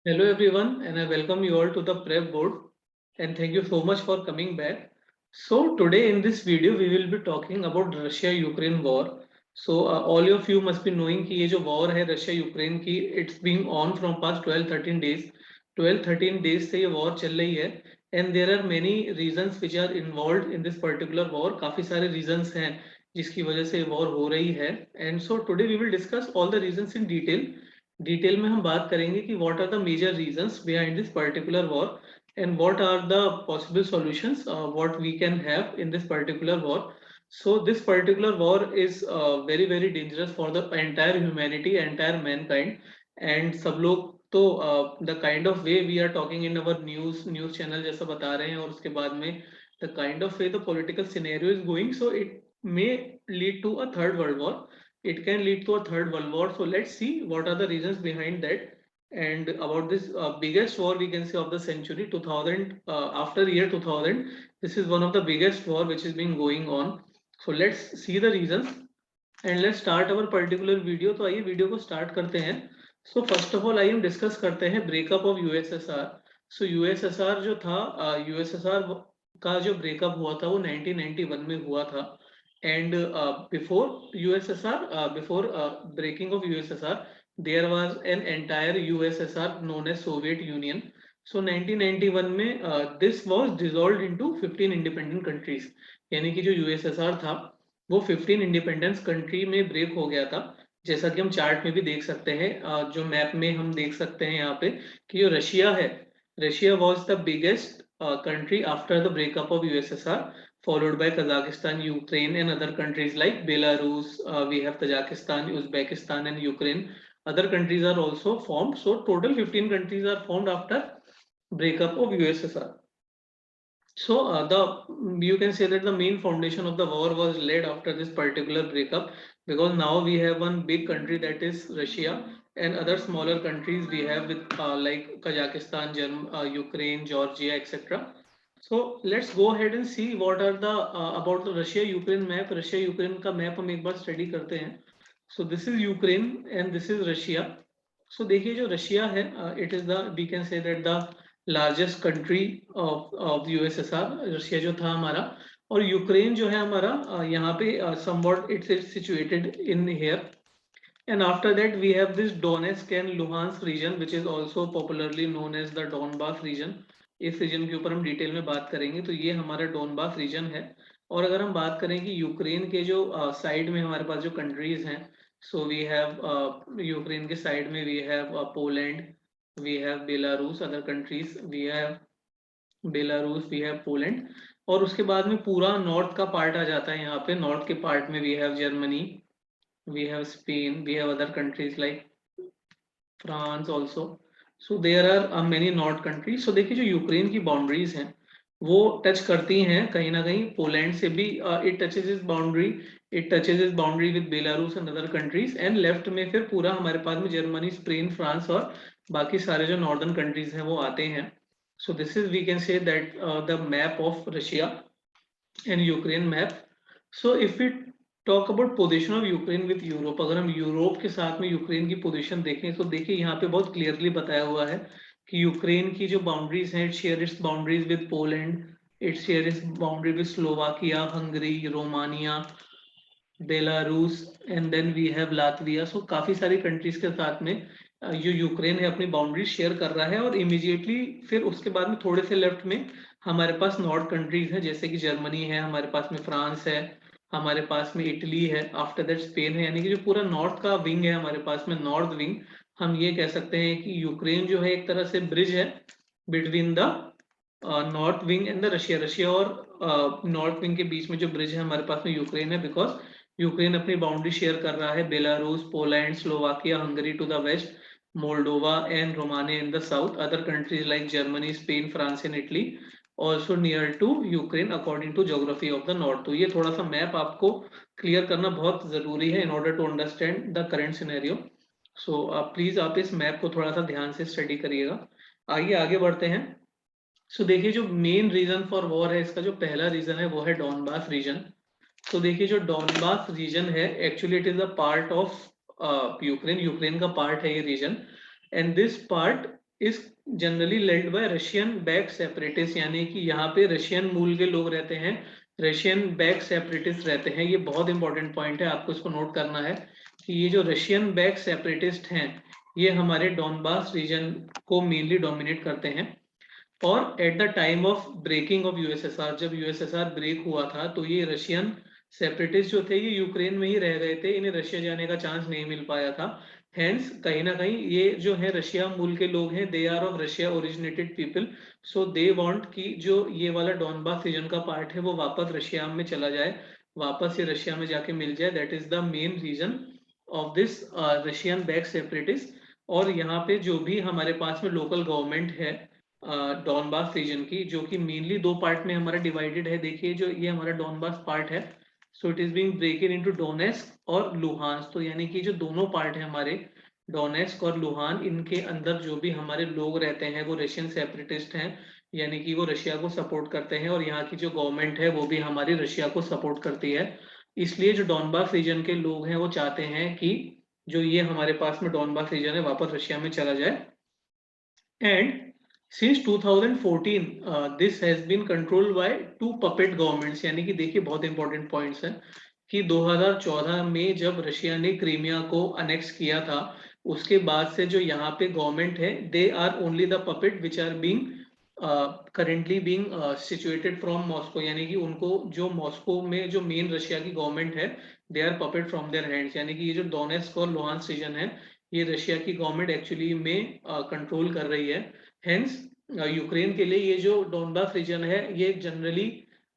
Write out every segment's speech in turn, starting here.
Hello everyone, and I welcome you all to the prep board and thank you so much for coming back. So today in this video we will be talking about Russia-Ukraine war. So all of you must be knowing कि ये जो war है Russia-Ukraine की, it's being on from past 12-13 days. 12-13 days से ये war चल रही है and there are many reasons which are involved in this particular war. काफी सारे reasons हैं जिसकी वजह से war हो रही है and so today we will discuss all the reasons in detail में हम बात करेंगे कि what are the major reasons behind this particular war and what are the possible solutions what we can have in this particular war. So this particular war is very very dangerous for the entire humanity, entire mankind. And सब लोग तो the kind of way we are talking in our news channel जैसा बता रहे हैं और उसके बाद में the kind of way the political scenario is going, so it may lead to a third world war. It can lead to a third world war. So let's see what are the reasons behind that. And about this biggest war we can say of the century 2000, after year 2000, this is one of the biggest war which is being going on. So let's see the reasons and let's start our particular video. तो आइए video को start करते हैं. So first of all आइए हम discuss करते हैं breakup of USSR. So USSR जो था, यूएसएसआर का जो ब्रेकअप हुआ था वो 1991 में हुआ था. And before USSR, before breaking of USSR, there was an entire USSR known as Soviet Union. So 1991 में this was dissolved into 15 independent countries. यानी कि जो USSR था वो 15 इंडिपेंडेंस कंट्री में ब्रेक हो गया था. जैसा कि हम चार्ट में भी देख सकते हैं, जो मैप में हम देख सकते हैं यहाँ पे कि जो रशिया है, Russia was the biggest country after the breakup of USSR, followed by Kazakhstan, Ukraine, and other countries like Belarus. We have Tajikistan, Uzbekistan, and Ukraine. Other countries are also formed. So total 15 countries are formed after breakup of USSR. So the you can say that the main foundation of the war was laid after this particular breakup, because now we have one big country that is Russia, and other smaller countries we have with like Kazakhstan, Ukraine, Georgia, etc. So let's go ahead and see what are the about the Russia Ukraine map. Russia Ukraine का map हम एक बार study करते हैं. So this is Ukraine and this is Russia. So देखिए जो Russia है, it is the we can say that the largest country of USSR, Russia जो था हमारा. और यूक्रेन जो है हमारा यहाँ पे somewhat it's situated in here. And after that we have this Donetsk and Luhansk region which is also popularly known as the Donbas region. इस रीजन के ऊपर हम डिटेल में बात करेंगे. तो ये हमारा डोनबास रीजन है. और अगर हम बात करें कि यूक्रेन के जो साइड में हमारे पास जो कंट्रीज हैं, सो वी हैव यूक्रेन के साइड में we have Poland, we have Belarus, other countries we have Belarus, we have Poland. और उसके बाद में पूरा नॉर्थ का पार्ट आ जाता है. यहाँ पे नॉर्थ के पार्ट में we have Germany, we have Spain, we have other countries like France also. So there are many north countries. So देखिए जो यूक्रेन की बाउंड्रीज हैं वो टच करती हैं कहीं ना कहीं पोलैंड से भी. It touches is boundary, it touches is boundary with Belarus and other countries. And left में फिर पूरा हमारे पास में जर्मनी, स्पेन, फ्रांस और बाकी सारे जो नॉर्दर्न कंट्रीज हैं वो आते हैं. So this is we can say that the map of Russia and Ukraine map. So if it talk about position of Ukraine with Europe, अगर हम यूरोप के साथ में यूक्रेन की पोजीशन देखें तो देखिए यहाँ पे बहुत क्लियरली बताया हुआ है कि यूक्रेन की जो बाउंड्रीज हैं, it share its boundaries with Poland, it share its boundary with Slovakia, Hungary, Romania, Belarus, and then we have Latvia. So काफी सारी कंट्रीज के साथ में जो यूक्रेन है अपनी बाउंड्री शेयर कर रहा है. और इमीडिएटली फिर उसके बाद में थोड़े से लेफ्ट में हमारे पास नॉर्थ कंट्रीज हैं, जैसे कि जर्मनी है, हमारे पास में फ्रांस है, हमारे पास में इटली है, आफ्टर दैट स्पेन है. यानी कि जो पूरा नॉर्थ का विंग है हमारे पास में, नॉर्थ विंग, हम ये कह सकते हैं कि यूक्रेन जो है एक तरह से ब्रिज है between the north wing and the Russia. Russia और नॉर्थ विंग के बीच में जो ब्रिज है हमारे पास में यूक्रेन है, बिकॉज यूक्रेन अपनी बाउंड्री शेयर कर रहा है Belarus, Poland, Slovakia, Hungary to the west, Moldova and Romania in the south, other countries like Germany, Spain, France and Italy also near to Ukraine according to geography of the north. तो ये थोड़ा सा map आपको clear करना बहुत जरूरी है in order to understand the current scenario. So please आप इस मैप को थोड़ा सा ध्यान से स्टडी करिएगा. आइए आगे बढ़ते हैं. सो देखिए जो मेन रीजन फॉर वॉर है, इसका जो पहला रीजन है वो है डॉनबास रीजन. तो देखिए जो डॉनबास रीजन है actually it is a part of Ukraine, Ukraine का पार्ट है ये region. And this part is generally led by Russian back separatist, यानी कि यहाँ पे रशियन मूल के लोग रहते हैं, रशियन बैक सेपरेटिस्ट रहते हैं। ये बहुत इंपॉर्टेंट पॉइंट है, आपको इसको नोट करना है कि ये जो रशियन बैक सेपरेटिस्ट हैं ये हमारे डॉनबास रीजन को मेनली डोमिनेट करते हैं। और at the time of breaking of USSR, जब यूएसएसआर ब्रेक हुआ था तो ये रशियन सेपरेटिस्ट जो थे ये यूक्रेन में ही रह गए थे, इन्हें रशिया जाने का चांस नहीं मिल पाया था। हेंस कहीं ना कहीं ये जो है रशिया मूल के लोग हैं, they are of Russia originated people, so they want कि जो ये वाला डॉनबास रीजन का पार्ट है वो वापस रशिया में चला जाए, वापस ये रशिया में जाके मिल जाए। That is the main reason of this Russian back separatist. और यहाँ पे जो भी हमारे पास में लोकल गवर्नमेंट है डॉनबास रीजन की, जो कि मेनली दो पार्ट में हमारा डिवाइडेड है। देखिए जो ये हमारा डॉनबास पार्ट है, so it is being ब्रेकन into Donetsk और लुहांस। तो यानी कि जो दोनों पार्ट है हमारे डोनेस्क और लुहान, इनके अंदर जो भी हमारे लोग रहते हैं वो रशियन सेपरेटिस्ट हैं, यानी कि वो रशिया को सपोर्ट करते हैं, और यहाँ की जो गवर्नमेंट है वो भी हमारी रशिया को सपोर्ट करती है। इसलिए जो डॉनबास रीजन के लोग हैं वो चाहते हैं कि जो ये हमारे पास में डॉनबास रीजन है वापस रशिया में चला जाए। And since 2014 this has been controlled by two puppet governments, यानी कि देखिए बहुत इंपॉर्टेंट पॉइंट्स हैं कि 2014 में जब रशिया ने क्रीमिया को अनेक्स किया था उसके बाद से जो यहाँ पे गवर्नमेंट है they are only the puppet which are being currently being situated from Moscow, यानी कि उनको जो मॉस्को में जो मेन रशिया की गवर्नमेंट है they are puppet from their hands, यानी कि ये जो डोनेस्क और लुहांस्क रीजन है ये रशिया की गवर्नमेंट एक्चुअली में कंट्रोल कर रही है। हेंस यूक्रेन के लिए ये जो डोनबास रीजन है ये जनरली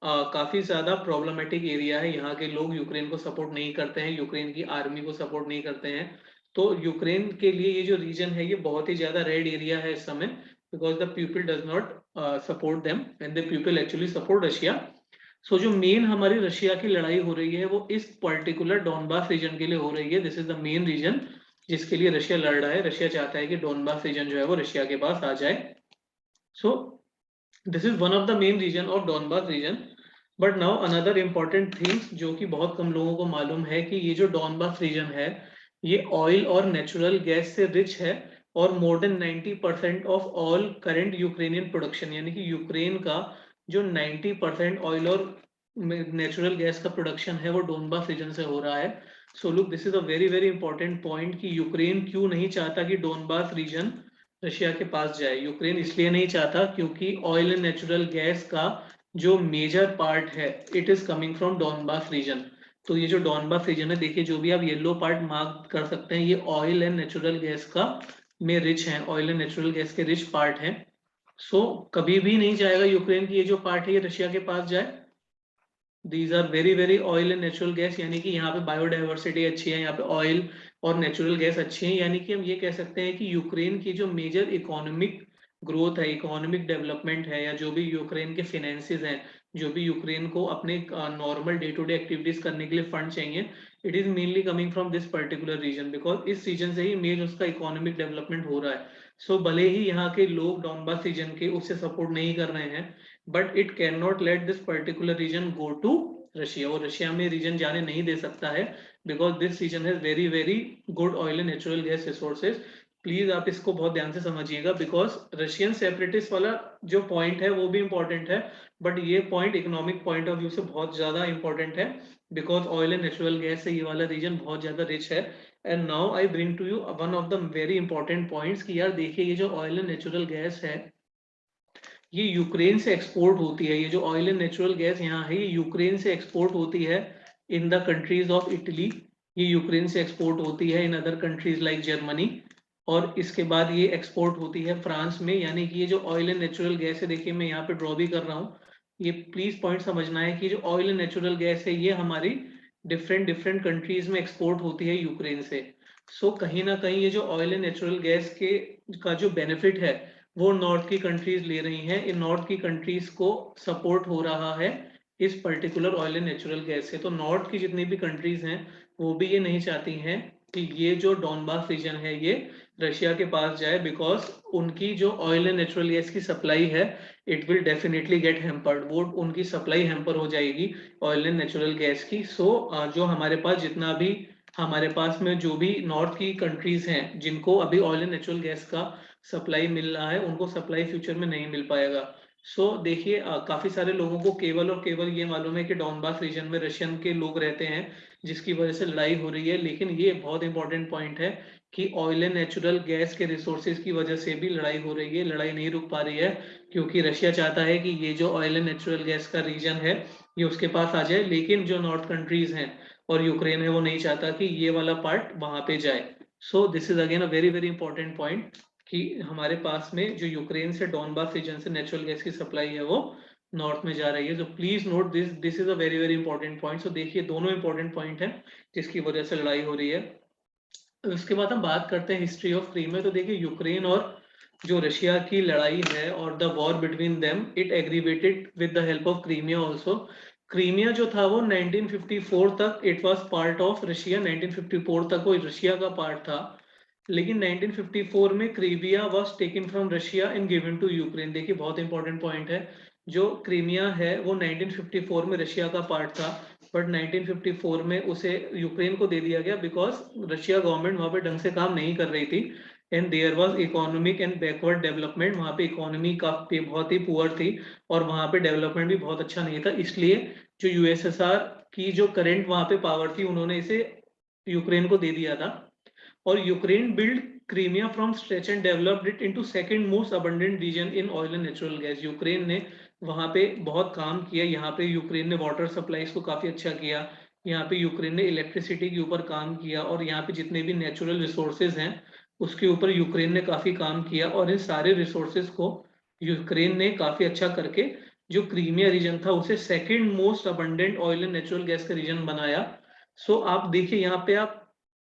काफी ज्यादा प्रॉब्लमेटिक एरिया है। यहाँ के लोग यूक्रेन को सपोर्ट नहीं करते हैं, यूक्रेन की आर्मी को सपोर्ट नहीं करते हैं। तो यूक्रेन के लिए ये जो रीजन है ये बहुत ही ज्यादा रेड एरिया है इस समय, because the people does not support them and the people actually support Russia. So जो मेन हमारी रशिया की लड़ाई हो रही है वो इस पर्टिकुलर डोनबास रीजन के लिए हो रही है। This is the main reason जिसके लिए रशिया लड़ रहा है। रशिया चाहता है कि डोनबास रीजन जो है वो रशिया के पास आ जाए। So this is one of the main region of Donbas region. But now another important thing जो कि बहुत कम लोगों को मालूम है कि ये जो डॉनबास रीजन है ये ऑयल और नेचुरल गैस से रिच है, और more than 90% of all current Ukrainian production, यानी कि यूक्रेन का जो 90% ऑयल और नेचुरल गैस का प्रोडक्शन है वो डोनबास रीजन से हो रहा है। So look this is a very very important point कि यूक्रेन क्यों नहीं चाहता कि डोनबास रीजन रशिया के पास जाए। यूक्रेन इसलिए नहीं चाहता क्योंकि ऑयल एंड नेचुरल गैस का जो मेजर पार्ट है it is coming from Donbas region. तो ये जो डॉनबास रीजन है देखिए जो भी आप येलो पार्ट मार्क कर सकते हैं ये ऑयल एंड नेचुरल गैस का में रिच है, ऑयल एंड नेचुरल गैस के रिच पार्ट है। सो कभी भी नहीं चाहेगा यूक्रेन की ये जो पार्ट है ये रशिया के पास जाए। These are very very oil and natural gas, यानी कि यहाँ पे बायोडाइवर्सिटी अच्छी है, यहाँ पे ऑयल और नेचुरल गैस अच्छी है, यानी कि हम ये कह सकते हैं कि यूक्रेन की जो मेजर इकोनॉमिक ग्रोथ है, इकोनॉमिक डेवलपमेंट है, या जो भी यूक्रेन के फिनेंसेस हैं, जो भी यूक्रेन को अपने normal day to day activities करने के लिए फंड चाहिए, it is mainly coming from this particular region, because इस रीजन से ही मेन उसका इकोनॉमिक डेवलपमेंट हो रहा है। सो भले ही यहाँ के लोग डॉनबास रीजन के उससे सपोर्ट नहीं कर रहे हैं, but it can not let this particular region go to Russia, और रशिया में रीजन जाने नहीं दे सकता है, because this region has very very good oil and natural gas resources. Please आप इसको बहुत ध्यान से समझिएगा, बिकॉज रशियन सेपरेटिस्ट वाला जो पॉइंट है वो भी इंपॉर्टेंट है, बट ये point economic point of view से बहुत ज्यादा इंपॉर्टेंट है, because oil and natural gas से ये वाला रीजन बहुत ज्यादा रिच है। And now I bring to you one of the very important points कि यार देखिए ये जो ऑयल एंड नेचुरल गैस है ये यूक्रेन से एक्सपोर्ट होती है। ये जो ऑयल एंड नेचुरल गैस यहाँ है ये यूक्रेन से एक्सपोर्ट होती है in the countries of Italy, ये यूक्रेन से एक्सपोर्ट होती है in other countries like Germany, और इसके बाद ये एक्सपोर्ट होती है फ्रांस में। यानी कि ये जो ऑयल एंड नेचुरल गैस है, देखिए मैं यहाँ पे ड्रॉ भी कर रहा हूँ, ये प्लीज पॉइंट समझना है कि जो ऑयल एंड नेचुरल गैस है ये हमारी डिफरेंट डिफरेंट कंट्रीज में एक्सपोर्ट होती है यूक्रेन से। सो कहीं ना कहीं ये जो ऑयल एंड नेचुरल गैस के का जो बेनिफिट है वो नॉर्थ की कंट्रीज ले रही हैं, इन नॉर्थ की कंट्रीज को सपोर्ट हो रहा है इस particular oil and natural gas से। तो नॉर्थ की जितनी भी कंट्रीज हैं वो भी ये नहीं चाहती हैं कि ये जो डॉनबास रीजन है ये रशिया के पास जाए, बिकॉज उनकी जो ऑयल एंड नेचुरल गैस की सप्लाई है it will definitely get hampered, वो उनकी सप्लाई हैम्पर हो जाएगी ऑयल एंड नेचुरल गैस की। सो जो हमारे पास जितना भी हमारे पास में जो भी नॉर्थ की कंट्रीज हैं जिनको अभी ऑयल एंड नेचुरल गैस का सप्लाई मिल रहा है, उनको सप्लाई फ्यूचर में नहीं मिल पाएगा। सो देखिए काफी सारे लोगों को केवल और केवल ये मालूम है कि डॉनबास रीजन में रशियन के लोग रहते हैं जिसकी वजह से लड़ाई हो रही है, लेकिन ये बहुत इंपॉर्टेंट पॉइंट है कि ऑयल एंड नेचुरल गैस के रिसोर्सेज की वजह से भी लड़ाई हो रही है। लड़ाई नहीं रुक पा रही है क्योंकि रशिया चाहता है कि ये जो ऑयल एंड नेचुरल गैस का रीजन है ये उसके पास आ जाए, लेकिन जो नॉर्थ कंट्रीज हैं और यूक्रेन है वो नहीं चाहता कि ये वाला पार्ट वहां पे जाए। So this is again a very very important point कि हमारे पास में जो यूक्रेन से डॉनबास रीजन से नेचुरल गैस की सप्लाई है वो नॉर्थ में जा रही है। तो please note this is a very very important point. So देखिए दोनों इंपॉर्टेंट पॉइंट है जिसकी वजह से लड़ाई हो रही है। उसके बाद हम बात करते हैं हिस्ट्री ऑफ क्रीमिया। तो देखिए यूक्रेन और जो रशिया की लड़ाई है और the war between them it aggravated with the help of Crimea also. Crimea जो था वो 1954 तक it was part of Russia, 1954 तक वो रशिया का पार्ट था, लेकिन 1954 में Crimea was taken from Russia and given to Ukraine. देखिए बहुत इंपॉर्टेंट पॉइंट है, जो क्रीमिया है वो 1954 में रशिया का पार्ट था, बट 1954 में उसे यूक्रेन को दे दिया गया बिकॉज रशिया गवर्नमेंट वहां पे ढंग से काम नहीं कर रही थी and there was economic and backward development. वहां पे इकोनॉमी काफी बहुत ही पुअर थी और वहां पे डेवलपमेंट भी बहुत अच्छा नहीं था, इसलिए जो यूएसएसआर की जो करंट वहां पे पावर थी उन्होंने इसे यूक्रेन को दे दिया था। और Ukraine build Crimea from stretch and developed it into second most abundant region in oil and natural gas. Ukraine ने वहां पे बहुत काम किया, यहाँ पे यूक्रेन ने वाटर सप्लाईज को काफी अच्छा किया, यहाँ पे यूक्रेन ने इलेक्ट्रिसिटी के ऊपर काम किया और यहाँ पे जितने भी नेचुरल रिसोर्सेज हैं उसके ऊपर यूक्रेन ने काफी काम किया और इन सारे रिसोर्सेज को यूक्रेन ने काफी अच्छा करके जो क्रीमिया रीजन था उसे second most abundant oil and natural gas का रीजन बनाया। सो आप देखिए यहाँ पे आप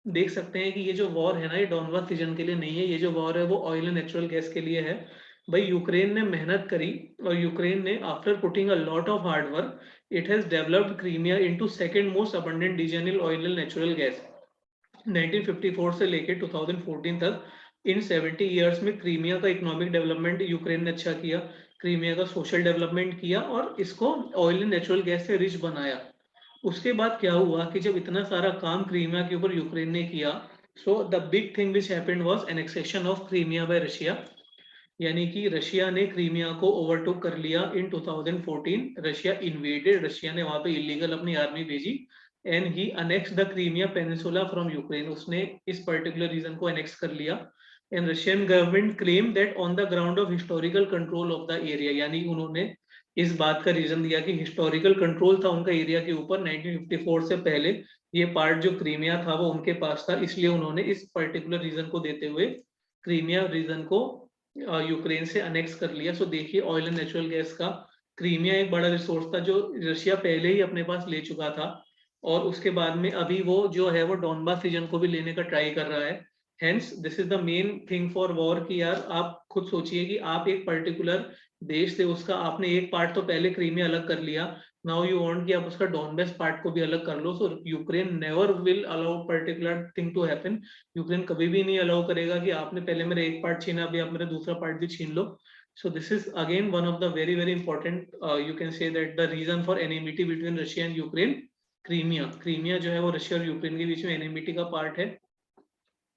देख सकते हैं कि ये जो वॉर है ना ये डॉनबास रीजन के लिए नहीं है, ये जो वॉर है वो ऑयल एंड नेचुरल गैस के लिए है। भाई यूक्रेन ने मेहनत करी और यूक्रेन ने after putting a lot of hard work it has developed Crimea into second most abundant region in oil and natural gas. 1954 से लेके 2014 तक इन 70 इयर्स में क्रीमिया का इकोनॉमिक डेवलपमेंट यूक्रेन ने अच्छा किया, क्रीमिया का सोशल डेवलपमेंट किया और इसको ऑयल एंड नेचुरल गैस से रिच बनाया। उसके बाद क्या हुआ कि जब इतना सारा काम क्रीमिया के ऊपर यूक्रेन ने किया, so the big thing which happened was annexation of Crimea bye Russia, यानी कि रशिया ने क्रीमिया को ओवरटोक कर लिया इन 2014। रशिया इन्वेडेड, रशिया ने वहां पे इलीगल अपनी आर्मी भेजी and he annex the Crimea peninsula from Ukraine. उसने इस पर्टिकुलर रीजन को अनेक्स कर लिया and Russian government claim that on the ground of historical control of the area, यानी उन्होंने इस बात का रीजन दिया कि हिस्टोरिकल कंट्रोल था उनका एरिया के ऊपर, 1954 से पहले ये पार्ट जो क्रीमिया था वो उनके पास था, इसलिए उन्होंने इस पर्टिकुलर रीजन को देते हुए क्रीमिया रीजन को यूक्रेन से अनेक्स कर लिया। सो देखिए ऑयल एंड नेचुरल गैस का क्रीमिया एक बड़ा रिसोर्स था जो रशिया पहले ही अपने पास ले चुका था और उसके बाद में अभी वो जो है वो डॉनबास रीजन को भी लेने का ट्राई कर रहा है। Hence this is the main thing for war कि यार आप खुद सोचिए कि आप एक पर्टिकुलर देश से उसका आपने एक पार्ट तो पहले क्रीमिया अलग कर लिया, नाउ यू वांट कि आप उसका डॉनबास पार्ट को भी अलग कर लो। So Ukraine never will allow particular thing to happen. Ukraine कभी भी नहीं अलाउ करेगा कि आपने पहले मेरा एक पार्ट छीना अभी आप मेरा दूसरा पार्ट भी छीन लो। So this is again one of the very very important you can say that the reason for enmity between Russia and Ukraine Crimea. Crimea जो है वो रशिया और यूक्रेन के बीच में एनिमिटी का पार्ट है।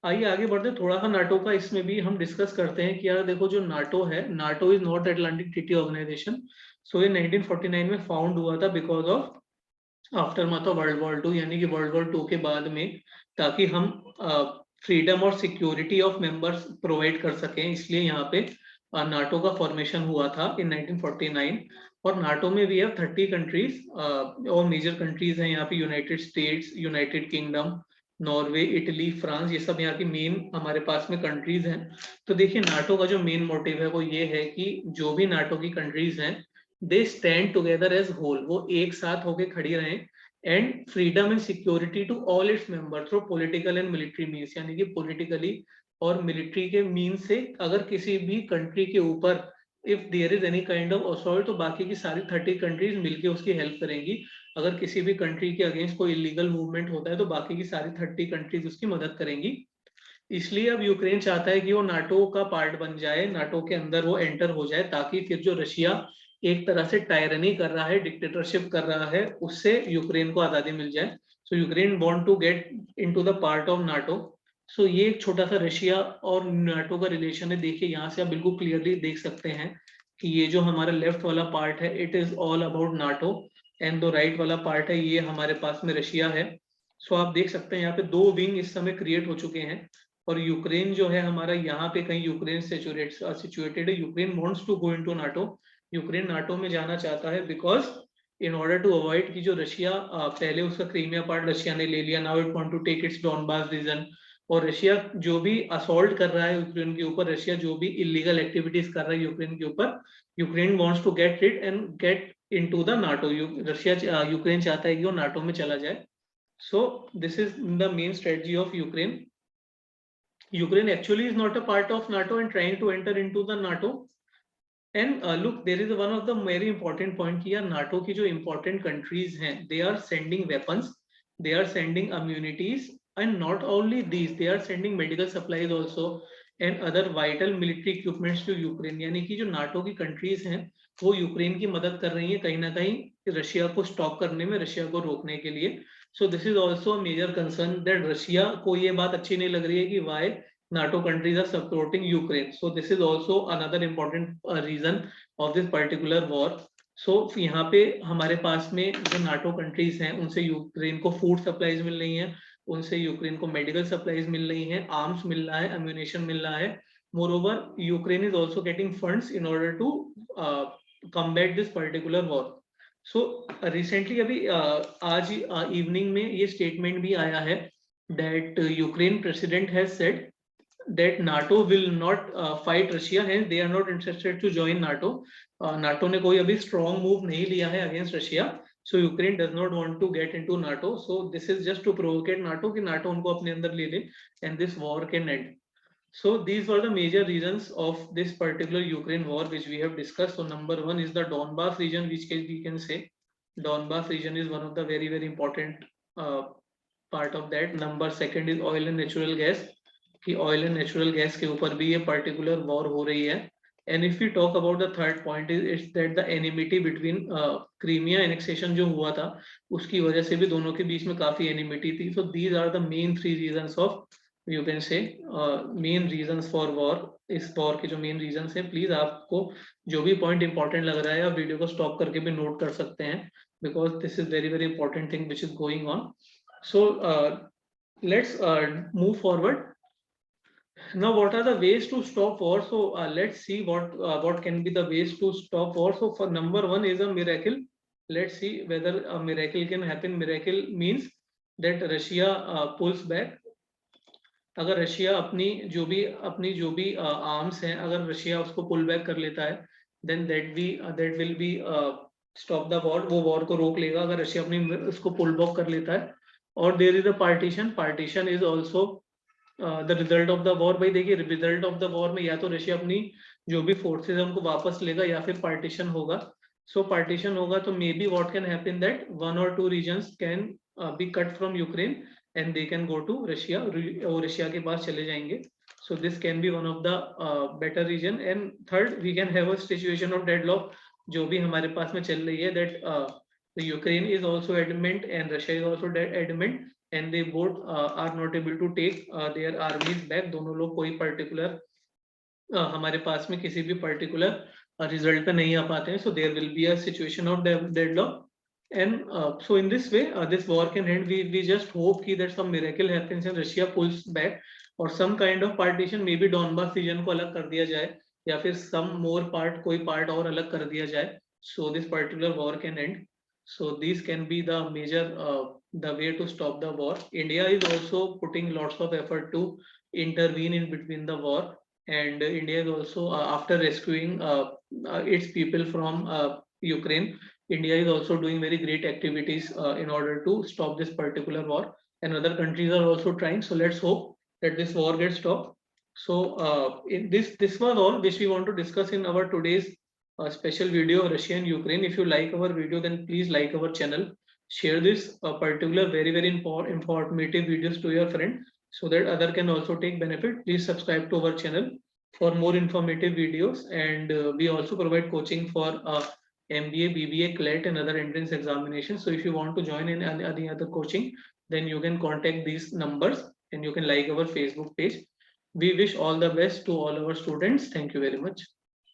आइए आगे बढ़ते थोड़ा सा नाटो का इसमें भी हम डिस्कस करते हैं कि यार देखो जो नाटो है, NATO is North Atlantic Treaty Organization. So ये 1949 में फाउंड हुआ था because of aftermath of world war two, यानी कि वर्ल्ड वॉर टू के बाद में, ताकि हम फ्रीडम और सिक्योरिटी ऑफ मेंबर्स प्रोवाइड कर सकें, इसलिए यहाँ पे नाटो का फॉर्मेशन हुआ था इन 1949। और नाटो में भी है 30 कंट्रीज और मेजर कंट्रीज हैं यहाँ पे United states, United kingdom, Norway, Italy, France, ये सब यहाँ की मेन हमारे पास में कंट्रीज हैं। तो देखिए नाटो का जो मेन मोटिव है वो ये है कि जो भी नाटो की कंट्रीज हैं they stand together as whole, वो एक साथ होके खड़ी रहें and freedom and security to all its member through political and military means, यानी कि पॉलिटिकली और मिलिट्री के मीन से अगर किसी भी कंट्री के ऊपर if there is any kind of assault तो बाकी की सारी 30 कंट्रीज मिलके उसकी हेल्प करेंगी। अगर किसी भी कंट्री के अगेंस्ट कोई इलीगल मूवमेंट होता है तो बाकी की सारी 30 कंट्रीज उसकी मदद करेंगी। इसलिए अब यूक्रेन चाहता है कि वो नाटो का पार्ट बन जाए, नाटो के अंदर वो एंटर हो जाए, ताकि फिर जो रशिया एक तरह से टायरनी कर रहा है, डिक्टेटरशिप कर रहा है, उससे यूक्रेन को आज़ादी मिल जाए। So Ukraine want to get into the part of NATO. So ये एक छोटा सा रशिया और नाटो का रिलेशन है। देखिए यहाँ से आप बिल्कुल क्लियरली देख सकते हैं कि ये जो हमारा लेफ्ट वाला पार्ट है it is all about NATO, and जो राइट वाला पार्ट है ये हमारे पास में रशिया है। सो आप देख सकते हैं यहाँ पे दो विंग इस समय क्रिएट हो चुके हैं, और यूक्रेन जो है हमारा यहाँ पे कहीं यूक्रेन सिचुएटेड है। Ukraine wants to go into NATO, Ukraine NATO में जाना चाहता है because in order to avoid कि जो रशिया पहले उसका क्रीमिया पार्ट रशिया ने ले लिया, now it want to take its Donbas region, और रशिया जो भी असॉल्ट कर रहा है यूक्रेन के ऊपर, रशिया जो भी इलीगल एक्टिविटीज कर रहा है यूक्रेन के ऊपर, Ukraine wants to get it and get into the NATO. Russia Ukraine चाहता है कि वो नाटो में चला जाए। So this is the main strategy of Ukraine. Ukraine actually is not a part of NATO and trying to enter into the NATO. And look, there is one of the very important point कि यार NATO की जो important countries हैं, they are sending weapons, they are sending immunities, and not only these, they are sending medical supplies also and other vital military equipments to Ukraine. यानी कि जो NATO की countries हैं वो यूक्रेन की मदद कर रही है कहीं ना कहीं रशिया को स्टॉप करने में, रशिया को रोकने के लिए। So this is also a major concern that Russia को ये बात अच्छी नहीं लग रही है कि why NATO countries are supporting Ukraine. So this is also another important reason of this particular war. So यहाँ पे हमारे पास में जो NATO countries हैं उनसे यूक्रेन को फूड सप्लाईज मिल रही हैं, उनसे यूक्रेन को मेडिकल सप्लाईज मिल रही हैं, आर्म्स मिल रहा है, एम्यूनेशन मिल रहा है। Moreover, Ukraine is also getting funds in order to combat this particular war. So recently अभी आज इवनिंग में ये स्टेटमेंट भी आया है that Ukraine president has said that NATO will not fight Russia, hence they are not interested to join NATO. NATO ने कोई अभी strong move नहीं लिया है against Russia, so Ukraine does not want to get into NATO. So this is just to provocate NATO कि NATO उनको अपने अंदर ले ले and this war can end. So these were the major reasons of this particular Ukraine war which we have discussed. So number one is the Donbas region, which we can say Donbas region is one of the very important part of that. Number second is oil and natural gas, कि oil and natural gas के ऊपर भी ये particular war हो रही है। And if you talk about the third point is it's that the enmity between Crimea annexation जो हुआ था उसकी वजह से भी दोनों के बीच में काफी एनिमिटी थी। So these are the main three reasons of, you can say main reasons for war. इस वॉर के जो मेन रीजंस है, प्लीज आपको जो भी पॉइंट इंपॉर्टेंट लग रहा है आप वीडियो को स्टॉप करके भी नोट कर सकते हैं, because this is very important thing which is going on. So let's move forward. Now what are the ways to stop war? So let's see what can be the ways to stop war. So for number one is a miracle. Let's see whether a miracle can happen. Miracle means that Russia pulls back. अगर Russia अपनी जो भी arms हैं, अगर Russia उसको pull back कर लेता है, then that will be stop the war, वो वॉर को रोक लेगा अगर रशिया अपनी उसको पुल बैक कर लेता है। और there is a partition is also the result of the war. भाई देखिए रिजल्ट ऑफ द वॉर में या तो रशिया अपनी जो भी फोर्सेज है उनको वापस लेगा या फिर पार्टीशन होगा। सो पार्टीशन होगा तो maybe what can happen that 1 or 2 reasons can be cut from Ukraine and they can go to Russia, और रशिया के पास चले जाएंगे। So this can be one of the better region. And third we can have a situation of deadlock जो भी हमारे पास में चल रही है, that Ukraine is also adamant and Russia is also adamant and they both are not able to take their armies back. दोनों लोग कोई पर्टिकुलर हमारे पास में किसी भी पर्टिकुलर रिजल्ट पे नहीं आ पाते हैं। So there will be a situation of deadlock and so in this way this war can end. We just hope कि that some miracle happens and Russia pulls back और some kind of partition, maybe Donbas region को अलग कर दिया जाए या फिर सम more part, कोई पार्ट और अलग कर दिया जाए, so this particular war can and. So these can be the major the way to stop the war. India is also putting lots of effort to intervene in between the war, and India is also after rescuing its people from Ukraine, India is also doing very great activities in order to stop this particular war, and other countries are also trying. So let's hope that this war gets stopped. So this was all which we want to discuss in our today's a special video of Russia and Ukraine. If you like our video, then please like our channel, share this particular very informative videos to your friend so that other can also take benefit. Please subscribe to our channel for more informative videos, and we also provide coaching for MBA, BBA, CLET and other entrance examinations. So if you want to join in any other coaching, then you can contact these numbers. and you can like our Facebook page. We wish all the best to all our students. Thank you very much.